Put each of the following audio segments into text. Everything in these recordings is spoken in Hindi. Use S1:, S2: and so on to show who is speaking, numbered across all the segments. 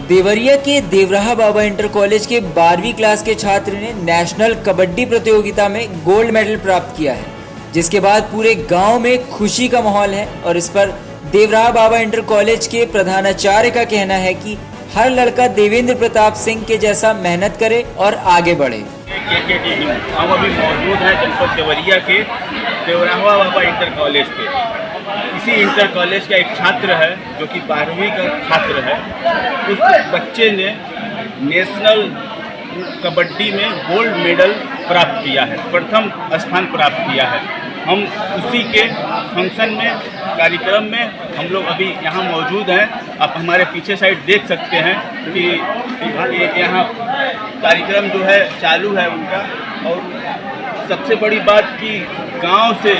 S1: देवरिया के देवराहा बाबा इंटर कॉलेज के 12वीं क्लास के छात्र ने नेशनल कबड्डी प्रतियोगिता में गोल्ड मेडल प्राप्त किया है, जिसके बाद पूरे गांव में खुशी का माहौल है। और इस पर देवराहा बाबा इंटर कॉलेज के प्रधानाचार्य का कहना है कि हर लड़का देवेंद्र प्रताप सिंह के जैसा मेहनत करे और आगे बढ़े।
S2: हम अभी मौजूद हैं जनपद देवरिया के देवराहा बाबा इंटर कॉलेज पे। इसी इंटर कॉलेज का एक छात्र है जो कि 12वीं का छात्र है। उस बच्चे ने नेशनल कबड्डी में गोल्ड मेडल प्राप्त किया है, प्रथम स्थान प्राप्त किया है। हम उसी के फंक्शन में, कार्यक्रम में हम लोग अभी यहाँ मौजूद हैं। आप हमारे पीछे साइड देख सकते हैं कि यहाँ कार्यक्रम जो है चालू है उनका। और सबसे बड़ी बात कि गांव से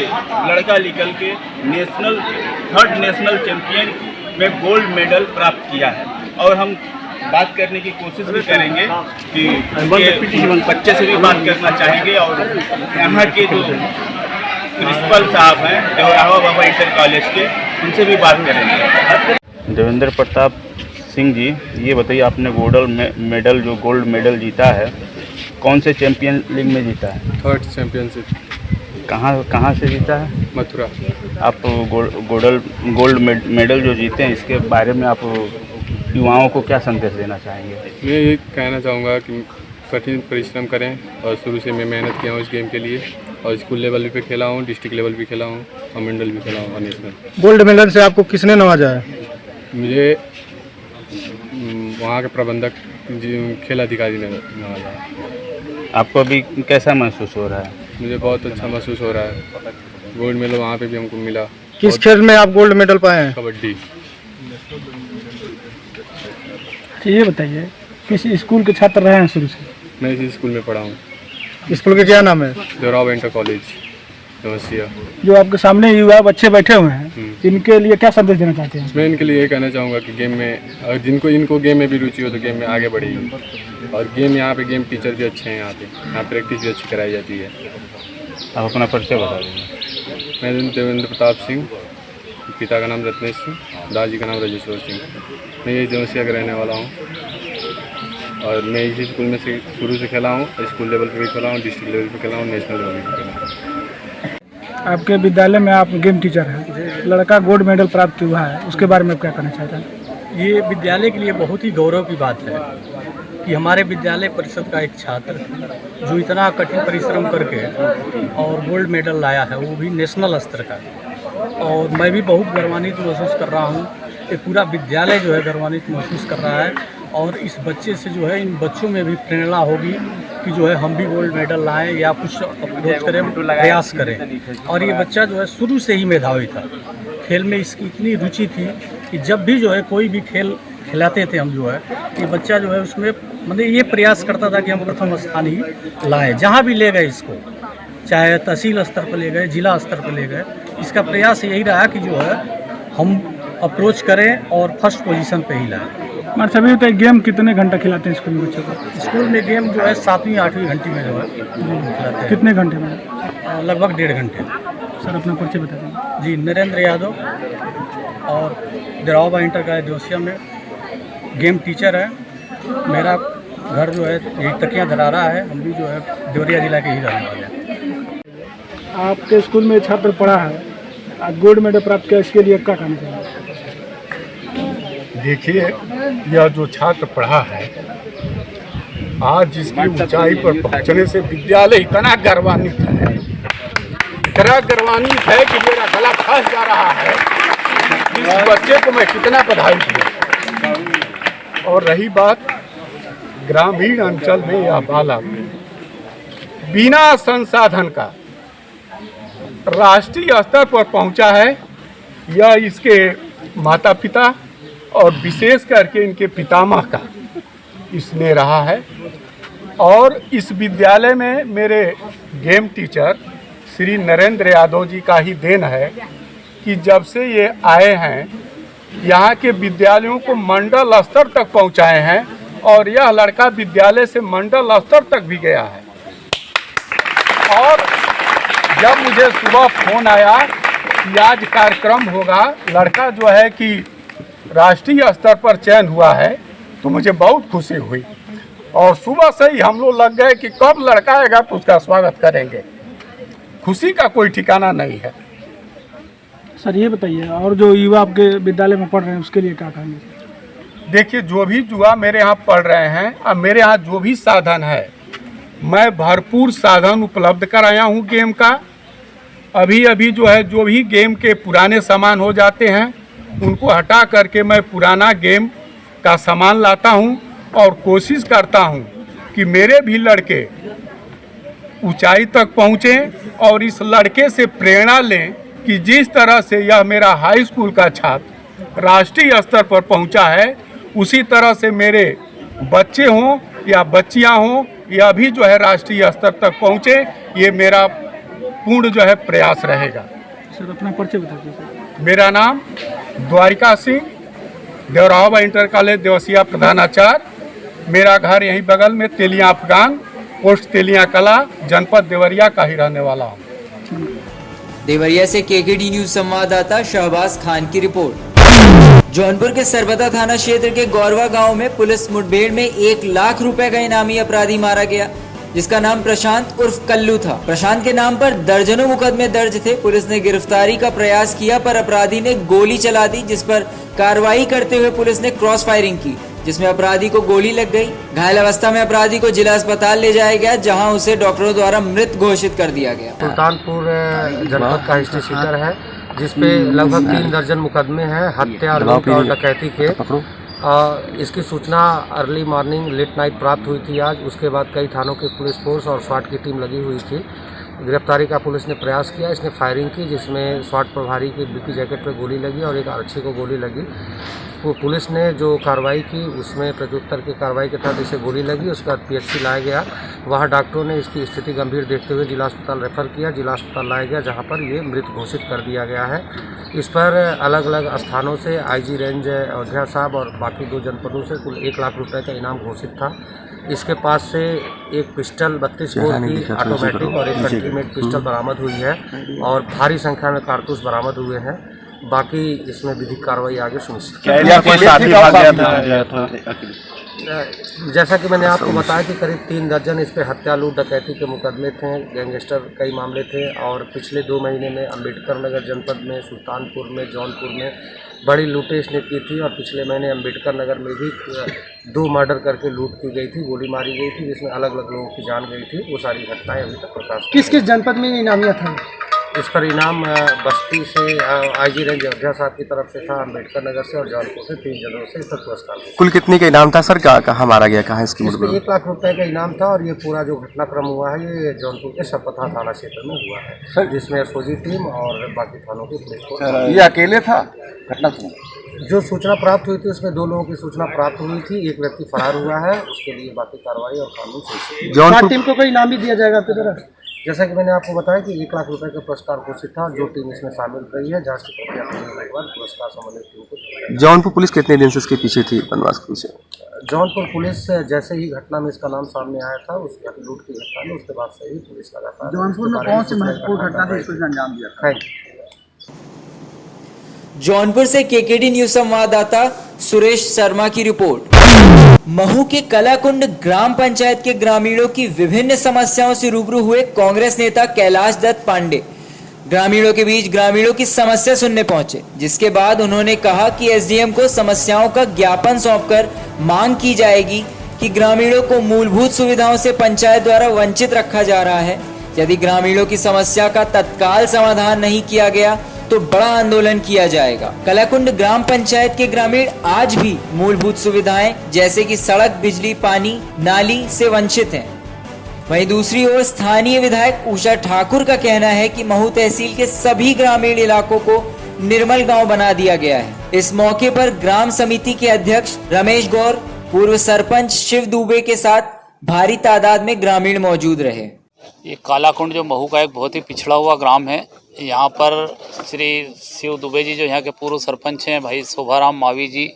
S2: लड़का निकल के थर्ड नेशनल चैंपियन में गोल्ड मेडल प्राप्त किया है। और हम बात करने की कोशिश भी करेंगे कि बच्चे से भी बात करना चाहेंगे। और यहाँ के जो प्रिंसिपल साहब हैं देवराहा बाबा इंटर कॉलेज के, उनसे भी बात करेंगे।
S3: देवेंद्र प्रताप सिंह जी, ये बताइए, आपने गोल्ड मेडल जीता है, कौन से चैंपियन लीग में जीता है?
S4: Third championship.
S3: कहाँ से जीता है?
S4: मथुरा।
S3: आप गोल्ड मेडल जो जीते हैं, इसके बारे में आप युवाओं को क्या संदेश देना चाहेंगे?
S4: मैं ये कहना चाहूँगा कि कठिन परिश्रम करें। और शुरू से मैं मेहनत किया हूँ इस गेम के लिए, और स्कूल लेवल पे खेला हूँ, डिस्ट्रिक्ट लेवल भी खेला हूँ, और मंडल भी खेला हूँ, और नेशनल।
S5: गोल्ड मेडल से आपको किसने नवाजा है?
S4: मुझे वहाँ के प्रबंधक खेल अधिकारी ने नवाजा है।
S3: आपको अभी कैसा महसूस हो रहा है?
S4: मुझे बहुत अच्छा महसूस हो रहा है। गोल्ड मेडल वहाँ पे भी हमको मिला।
S5: किस खेल में आप गोल्ड मेडल पाए हैं?
S4: कबड्डी।
S5: तो ये बताइए, किस स्कूल के छात्र रहे हैं शुरू से?
S4: मैं इसी स्कूल में पढ़ा हूँ।
S5: स्कूल के क्या नाम है?
S4: Deoraha inter college Devasia.
S5: जो आपके सामने युवा बच्चे बैठे हुए हैं, इनके लिए क्या संदेश देना चाहते हैं?
S4: मैं इनके लिए ये कहना चाहूँगा कि गेम में, अगर इनको गेम में भी रुचि हो तो गेम में आगे बढ़ेगी। और यहाँ पे गेम टीचर भी अच्छे हैं, यहाँ प्रैक्टिस भी अच्छी कराई जाती है।
S3: आप अपना परिचय बता दीजिए।
S4: मैं देवेंद्र प्रताप सिंह, पिता का नाम रत्नेश सिंह, दादी का नाम राजेश्वर सिंह। मैं ये देवसिया का रहने वाला हूँ, और मैं इसी स्कूल में से शुरू से खेला हूँ। स्कूल लेवल पे भी खेला हूँ, डिस्ट्रिक्ट लेवल पे खेला हूँ, नेशनल लेवल पे खेला हूँ।
S5: आपके विद्यालय में आप गेम टीचर हैं, लड़का गोल्ड मेडल प्राप्त हुआ है, उसके बारे में क्या कहना चाहते हैं?
S6: ये विद्यालय के लिए बहुत ही गौरव की बात है कि हमारे विद्यालय परिषद का एक छात्र जो इतना कठिन परिश्रम करके और गोल्ड मेडल लाया है, वो भी नेशनल स्तर का। और मैं भी बहुत गर्वान्वित महसूस कर रहा हूँ, ये पूरा विद्यालय जो है गर्वान्वित महसूस कर रहा है। और इस बच्चे से जो है, इन बच्चों में भी प्रेरणा होगी कि जो है हम भी गोल्ड मेडल लाएं या कुछ अप्रोच करें, प्रयास करें। और ये बच्चा जो है शुरू से ही मेधावी था, खेल में इसकी इतनी रुचि थी कि जब भी जो है कोई भी खेल खिलाते थे हम, जो है ये बच्चा जो है उसमें मतलब ये प्रयास करता था कि हम प्रथम स्थान ही लाएँ। जहाँ भी ले गए इसको, चाहे तहसील स्तर पर ले गए, जिला स्तर पर ले गए, इसका प्रयास यही रहा कि जो है हम अप्रोच करें और फर्स्ट पोजीशन पे ही लाएँ।
S5: सभी होता है, गेम कितने घंटा खिलाते हैं स्कूल में बच्चों को?
S6: स्कूल में गेम जो है 7वीं 8वीं घंटे में जो है खिलाते हैं।
S5: कितने घंटे में?
S6: लगभग 1.5 घंटे।
S5: सर, अपना परिचय बता दें।
S6: जी, नरेंद्र यादव, और देवराहा इंटर का देवसिया में गेम टीचर है। मेरा घर जो है यही तकिया धरारा है। हम भी जो है देवरिया जिला के ही रहने वाले हैं।
S5: आपके स्कूल में छात्र पढ़ा है, आज गोल्ड मेडल प्राप्त किया, इसके लिए क्या कहना चाहिए?
S7: देखिए, यह जो छात्र पढ़ा है, आज जिसकी ऊंचाई पर पहुंचने से विद्यालय इतना गर्वान्वित है, इतना गर्वान्वित है कि मेरा गला फंस जा रहा है। इस बच्चे को मैं कितना बधाई दूं। और रही बात ग्रामीण अंचल में, यह बालक बिना संसाधन का राष्ट्रीय स्तर पर पहुंचा है। यह इसके माता पिता और विशेष करके इनके पितामह का इसने रहा है। और इस विद्यालय में मेरे गेम टीचर श्री नरेंद्र यादव जी का ही देन है कि जब से ये आए हैं, यहाँ के विद्यालयों को मंडल स्तर तक पहुँचाए हैं। और यह लड़का विद्यालय से मंडल स्तर तक भी गया है। और जब मुझे सुबह फोन आया कि आज कार्यक्रम होगा, लड़का जो है कि राष्ट्रीय स्तर पर चयन हुआ है, तो मुझे बहुत खुशी हुई। और सुबह से ही हम लोग लग गए कि कब लड़का आएगा तो उसका स्वागत करेंगे। खुशी का कोई ठिकाना नहीं है।
S5: सर ये बताइए, और जो युवा आपके विद्यालय में पढ़ रहे हैं उसके लिए क्या कहेंगे?
S7: देखिए, जो भी युवा मेरे यहाँ पढ़ रहे हैं और मेरे यहाँ जो भी साधन है, मैं भरपूर साधन उपलब्ध कराया हूँ गेम का। अभी जो है, जो भी गेम के पुराने सामान हो जाते हैं उनको हटा करके मैं पुराना गेम का सामान लाता हूँ और कोशिश करता हूँ कि मेरे भी लड़के ऊंचाई तक पहुँचें और इस लड़के से प्रेरणा लें कि जिस तरह से यह मेरा हाई स्कूल का छात्र राष्ट्रीय स्तर पर पहुँचा है, उसी तरह से मेरे बच्चे हों या बच्चियाँ हों, यह भी जो है राष्ट्रीय स्तर तक पहुँचे। ये मेरा पूर्ण जो है प्रयास रहेगा।
S5: सर अपना परिचय बताइए सर।
S7: मेरा नाम द्वारिका सिंह, देवरावा इंटर कॉलेज देवसिया प्रधानाचार्य। मेरा घर यहीं बगल में तेलिया अफगान, पोस्ट तेलिया कला, जनपद देवरिया का ही रहने वाला हूँ।
S1: देवरिया से केकेडी न्यूज संवाददाता शहबाज खान की रिपोर्ट। जौनपुर के सरबता थाना क्षेत्र के गौरवा गांव में पुलिस मुठभेड़ में 1 लाख रुपए का इनामी अपराधी मारा गया, जिसका नाम प्रशांत उर्फ कल्लू था। प्रशांत के नाम पर दर्जनों मुकदमे दर्ज थे। पुलिस ने गिरफ्तारी का प्रयास किया पर अपराधी ने गोली चला दी, जिस पर कार्रवाई करते हुए पुलिस ने क्रॉस फायरिंग की, जिसमें अपराधी को गोली लग गई। घायल अवस्था में अपराधी को जिला अस्पताल ले जाया गया, जहां उसे डॉक्टरों द्वारा मृत घोषित कर दिया गया।
S8: सुल्तानपुर जनपद का हिस्ट्री शीटर है, जिसपे लगभग 3 दर्जन मुकदमे हैं हत्या, लूट और डकैती के। इसकी सूचना अर्ली मॉर्निंग लेट नाइट प्राप्त हुई थी आज। उसके बाद कई थानों की पुलिस फोर्स और स्वाट की टीम लगी हुई थी। गिरफ्तारी का पुलिस ने प्रयास किया। इसने फायरिंग की, जिसमें स्वाट प्रभारी की बिकी जैकेट पर गोली लगी और एक आरक्षी को गोली लगी। वो पुलिस ने जो कार्रवाई की उसमें प्रत्युत्तर की कार्रवाई के तहत इसे गोली लगी। उसके बाद पीएचसी लाया गया। वहाँ डॉक्टरों ने इसकी स्थिति गंभीर देखते हुए जिला अस्पताल रेफर किया। जिला अस्पताल लाया गया, जहाँ पर ये मृत घोषित कर दिया गया है। इस पर अलग अलग स्थानों से आईजी रेंज अयोध्या साहब और बाकी 2 जनपदों से कुल 1 लाख रुपए का इनाम घोषित था। इसके पास से एक पिस्टल 32 बोर की ऑटोमेटिक और एक कंट्रीमेड पिस्टल बरामद हुई है और भारी संख्या में कारतूस बरामद हुए हैं। बाकी इसमें विधिक कार्रवाई आगे सुनिश्चित। जैसा कि मैंने आपको बताया कि करीब 3 दर्जन इस पर हत्या, लूट, डकैती के मुकदमे थे। गैंगस्टर कई मामले थे और पिछले 2 महीने में अम्बेडकर नगर जनपद में, सुल्तानपुर में, जौनपुर में बड़ी लूटें इसने की थी और पिछले महीने अम्बेडकर नगर में भी 2 मर्डर करके लूट की गई थी, गोली मारी गई थी, जिसमें अलग अलग लोगों की जान गई थी। वो सारी घटनाएं अभी तक प्रकाश।
S5: किस किस जनपद में इनामिया था?
S8: इस पर इनाम बस्ती से आईजी रेंज अयोध्या साहब की तरफ से था, अम्बेडकर नगर से और जौनपुर से 3 जगहों से इस पर पुरस्कार।
S9: कुल कितने का इनाम था सर? कहाँ मारा गया, कहाँ इसकी मुठभेड़?
S8: 1 लाख रुपए का इनाम था और ये पूरा जो घटनाक्रम हुआ है ये जौनपुर के सरपथा थाना क्षेत्र में हुआ है, जिसमें एसओजी टीम और बाकी थानों की पुलिस को।
S9: ये अकेले था घटना?
S8: जो सूचना प्राप्त हुई थी उसमें 2 लोगों की सूचना प्राप्त हुई थी। एक व्यक्ति फरार हुआ है, उसके लिए बाकी कार्रवाई और कानून से।
S5: जौनपुर टीम को कोई इनाम भी दिया जाएगा आपकी तरफ?
S8: जैसा कि मैंने आपको बताया कि 1 लाख रुपए का पुरस्कार घोषित था। जो टीम इसमें शामिल रही है, जांच की प्रक्रिया पूरी होने के बाद पुरस्कार संबंधित टीम को।
S9: जौनपुर पुलिस कितने दिन से इसके पीछे थी, बनवास के पीछे?
S8: जौनपुर पुलिस जैसे ही घटना में इसका नाम सामने आया था, उसके लूट की घटना में, उसके बाद से ही पुलिस लगातार।
S5: जौनपुर में कौन सी महत्वपूर्ण घटना थी इसको अंजाम दिया?
S8: Thank you.
S1: जौनपुर से केकेडी न्यूज संवाददाता सुरेश शर्मा की रिपोर्ट। महू के कलाकुंड ग्राम पंचायत के ग्रामीणों की विभिन्न समस्याओं से रूबरू हुए कांग्रेस नेता कैलाश दत्त पांडे ग्रामीणों के बीच ग्रामीणों की समस्या सुनने पहुंचे, जिसके बाद उन्होंने कहा कि एसडीएम को समस्याओं का ज्ञापन सौंपकर मांग की जाएगी कि ग्रामीणों को मूलभूत सुविधाओं से पंचायत द्वारा वंचित रखा जा रहा है। यदि ग्रामीणों की समस्या का तत्काल समाधान नहीं किया गया तो बड़ा आंदोलन किया जाएगा। कलाकुंड ग्राम पंचायत के ग्रामीण आज भी मूलभूत सुविधाएं जैसे कि सड़क, बिजली, पानी, नाली से वंचित हैं। वहीं दूसरी ओर स्थानीय विधायक उषा ठाकुर का कहना है कि महू तहसील के सभी ग्रामीण इलाकों को निर्मल गांव बना दिया गया है। इस मौके पर ग्राम समिति के अध्यक्ष रमेश गौर, पूर्व सरपंच शिव दुबे के साथ भारी तादाद में ग्रामीण मौजूद रहे।
S10: ये कालाकुंड जो महू का एक बहुत ही पिछड़ा हुआ ग्राम है। यहाँ पर श्री शिव दुबे जी जो यहाँ के पूर्व सरपंच हैं, भाई शोभाराम मावी जी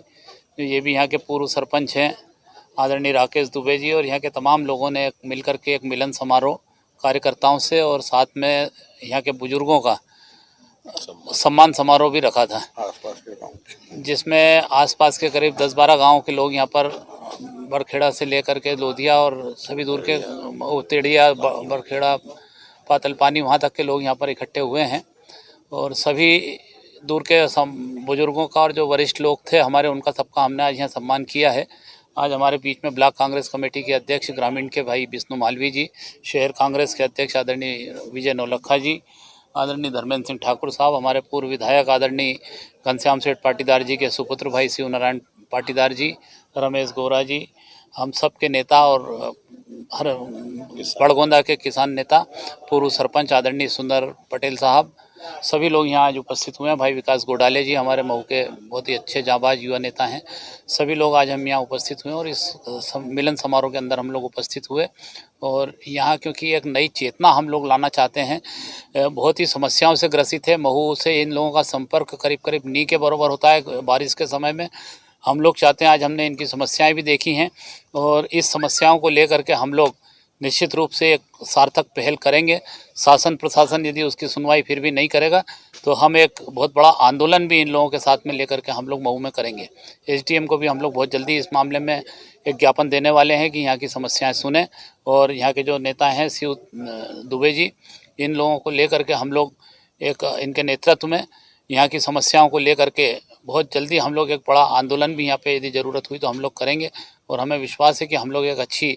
S10: जो ये भी यहाँ के पूर्व सरपंच हैं, आदरणीय राकेश दुबे जी, और यहाँ के तमाम लोगों ने मिलकर के एक मिलन समारोह कार्यकर्ताओं से और साथ में यहाँ के बुजुर्गों का सम्मान समारोह भी रखा था, जिसमें आसपास के करीब 10-12 गाँव के लोग यहाँ पर बरखेड़ा से लेकर के लोधिया और सभी दूर के तेड़िया बरखेड़ा पातल पानी वहाँ तक के लोग यहाँ पर इकट्ठे हुए हैं और सभी दूर के बुजुर्गों का और जो वरिष्ठ लोग थे हमारे उनका सबका हमने आज यहाँ सम्मान किया है। आज हमारे बीच में ब्लॉक कांग्रेस कमेटी के अध्यक्ष ग्रामीण के भाई विष्णु मालवी जी, शहर कांग्रेस के अध्यक्ष आदरणीय विजय नौलखा जी, आदरणीय धर्मेंद्र सिंह ठाकुर साहब, हमारे पूर्व विधायक आदरणीय घनश्याम सेठ पाटीदार जी के सुपुत्र भाई शिव नारायण पाटीदार जी, रमेश गोरा जी, हम सब के नेता और हर बड़गोंदा के किसान नेता, पूर्व सरपंच आदरणीय सुंदर पटेल साहब, सभी लोग यहाँ आज उपस्थित हुए हैं। भाई विकास गोडाले जी हमारे मऊ के बहुत ही अच्छे जाबाज युवा नेता हैं। सभी लोग आज हम यहाँ उपस्थित हुए और इस मिलन समारोह के अंदर हम लोग उपस्थित हुए और यहाँ क्योंकि एक नई चेतना हम लोग लाना चाहते हैं। बहुत ही समस्याओं से ग्रसित है महू से इन लोगों का संपर्क करीब करीब नी के बराबर होता है बारिश के समय में। हम लोग चाहते हैं, आज हमने इनकी समस्याएं भी देखी हैं और इस समस्याओं को लेकर के हम लोग निश्चित रूप से एक सार्थक पहल करेंगे। शासन प्रशासन यदि उसकी सुनवाई फिर भी नहीं करेगा तो हम एक बहुत बड़ा आंदोलन भी इन लोगों के साथ में लेकर के हम लोग मऊ में करेंगे। एसडीएम को भी हम लोग बहुत जल्दी इस मामले में एक ज्ञापन देने वाले हैं कि यहाँ की समस्याएं सुने और यहाँ के जो नेता हैं शिव दुबे जी, इन लोगों को लेकर के हम लोग एक इनके नेतृत्व में यहाँ की समस्याओं को लेकर के बहुत जल्दी हम लोग एक बड़ा आंदोलन भी यहाँ पे यदि ज़रूरत हुई तो हम लोग करेंगे और हमें विश्वास है कि हम लोग एक अच्छी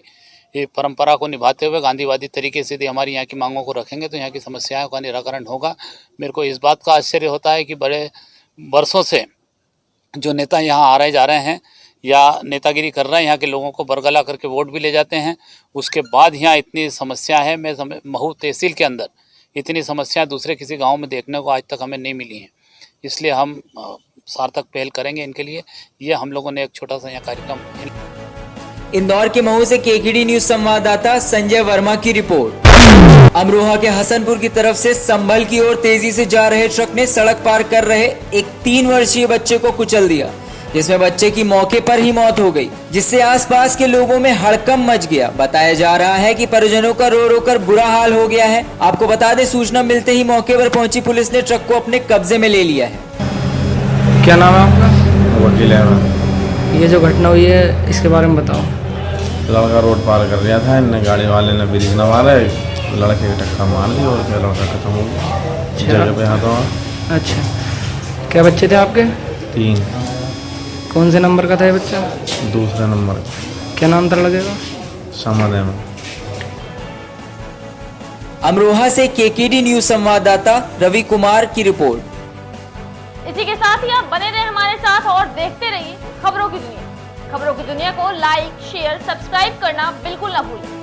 S10: ये परंपरा को निभाते हुए गांधीवादी तरीके से यदि हमारी यहाँ की मांगों को रखेंगे तो यहाँ की समस्याओं का निराकरण होगा। मेरे को इस बात का आश्चर्य होता है कि बड़े वर्षों से जो नेता यहाँ आ रहे जा रहे हैं या नेतागिरी कर रहे हैं, यहाँ के लोगों को बरगला करके वोट भी ले जाते हैं, उसके बाद यहाँ इतनी समस्या है। मैं महू तहसील के अंदर इतनी समस्या दूसरे किसी गाँव में देखने को आज तक हमें नहीं मिली हैं, इसलिए हम सार्थक पहल करेंगे इनके लिए। ये हम लोगों ने एक छोटा सा यहाँ कार्यक्रम।
S1: इंदौर के महू से केकेडी न्यूज संवाददाता संजय वर्मा की रिपोर्ट। अमरोहा के हसनपुर की तरफ से संभल की ओर तेजी से जा रहे ट्रक ने सड़क पार कर रहे एक 3 वर्षीय बच्चे को कुचल दिया, जिसमें बच्चे की मौके पर ही मौत हो गई, जिससे आसपास के लोगों में हड़कंप मच गया। बताया जा रहा है कि परिजनों का रो रो कर बुरा हाल हो गया है। आपको बता दें, सूचना मिलते ही मौके पर पहुंची पुलिस ने ट्रक को अपने कब्जे में ले लिया है।
S11: क्या नाम है आपका?
S12: वकील है।
S11: ये जो घटना हुई है इसके बारे में बताओ।
S12: लड़का रोड पार कर रहा था, इनने गाड़ी वाले ने ब्रिज न मारा, लड़के की टक्कर मार दी और क्या लड़का खत्म हो गया जगह पे हाथों।
S11: अच्छा, क्या बच्चे थे आपके?
S12: 3।
S11: कौन से नंबर का था ये बच्चा?
S12: दूसरे नंबर।
S11: क्या नाम था लगेगा?
S12: समझ में।
S1: अमरोहा से केकेडी न्यूज संवाददाता रवि कुमार की रिपोर्ट।
S13: इसी के साथ ही आप बने रहे हमारे साथ और देखते रहिए खबरों की दुनिया। खबरों की दुनिया को लाइक, शेयर, सब्सक्राइब करना बिल्कुल ना भूलें।